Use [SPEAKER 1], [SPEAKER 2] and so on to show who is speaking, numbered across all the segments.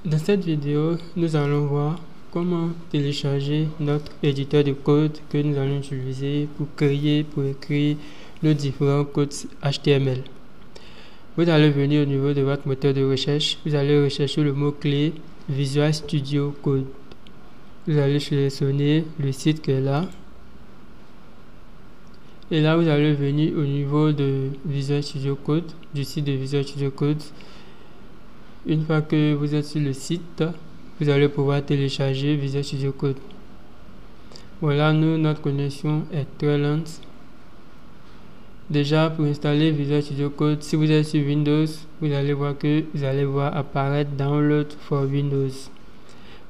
[SPEAKER 1] Dans cette vidéo, nous allons voir comment télécharger notre éditeur de code que nous allons utiliser pour écrire nos différents codes HTML. Vous allez venir au niveau de votre moteur de recherche, vous allez rechercher le mot-clé Visual Studio Code. Vous allez sélectionner le site qui est là. Et là, vous allez venir au niveau de Visual Studio Code, du site de Visual Studio Code. Une fois que vous êtes sur le site, vous allez pouvoir télécharger Visual Studio Code. Voilà, notre connexion est très lente. Déjà, pour installer Visual Studio Code, si vous êtes sur Windows, vous allez voir apparaître Download for Windows.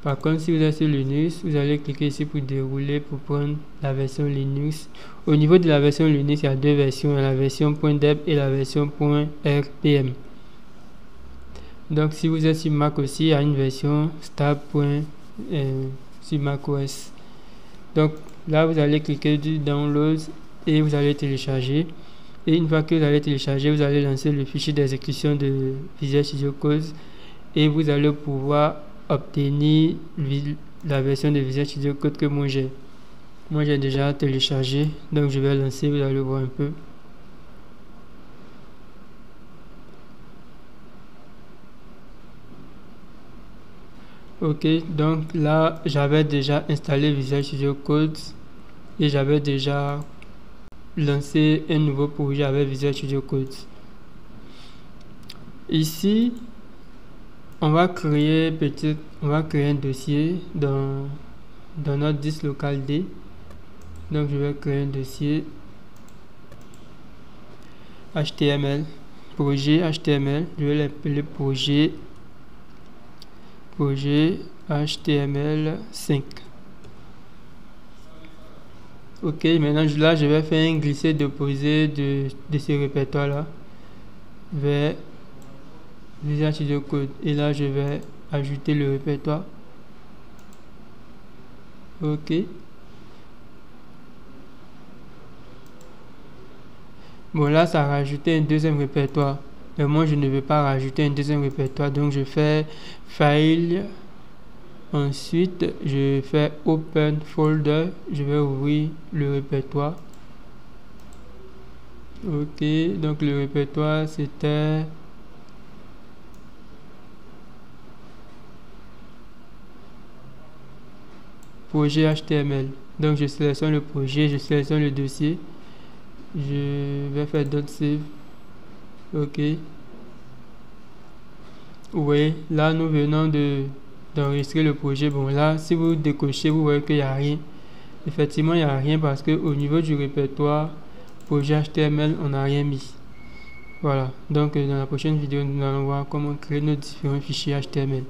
[SPEAKER 1] Par contre, si vous êtes sur Linux, vous allez cliquer ici pour dérouler pour prendre la version Linux. Au niveau de la version Linux, il y a deux versions, la version .deb et la version .rpm. Donc, si vous êtes sur Mac aussi, il y a une version stable sur Mac OS. Donc, là, vous allez cliquer sur Download et vous allez télécharger. Et une fois que vous allez télécharger, vous allez lancer le fichier d'exécution de Visual Studio Code et vous allez pouvoir obtenir la version de Visual Studio Code que moi j'ai. Moi, j'ai déjà téléchargé, donc je vais lancer, vous allez voir un peu. Ok, donc là j'avais déjà installé Visual Studio Code et j'avais déjà lancé un nouveau projet avec Visual Studio Code. Ici, on va créer un dossier dans notre disque local D. Donc je vais créer un dossier HTML, projet HTML. Je vais l'appeler projet HTML 5. Ok, maintenant là je vais faire un glisser-déposer de ce répertoire là vers Visual Studio Code et là je vais ajouter le répertoire. Ok, bon, là ça a rajouté un deuxième répertoire, mais moi je ne veux pas rajouter un deuxième répertoire, donc je fais File, ensuite je fais Open Folder, je vais ouvrir le répertoire. Ok, donc le répertoire c'était projet HTML. Donc je sélectionne le projet, je sélectionne le dossier, je vais faire .save. Ok, oui, là nous venons d'enregistrer le projet. Bon, là si vous décochez, vous voyez qu'il n'y a rien. Effectivement, il n'y a rien parce que au niveau du répertoire projet HTML, on n'a rien mis. Voilà, donc dans la prochaine vidéo, nous allons voir comment créer nos différents fichiers HTML.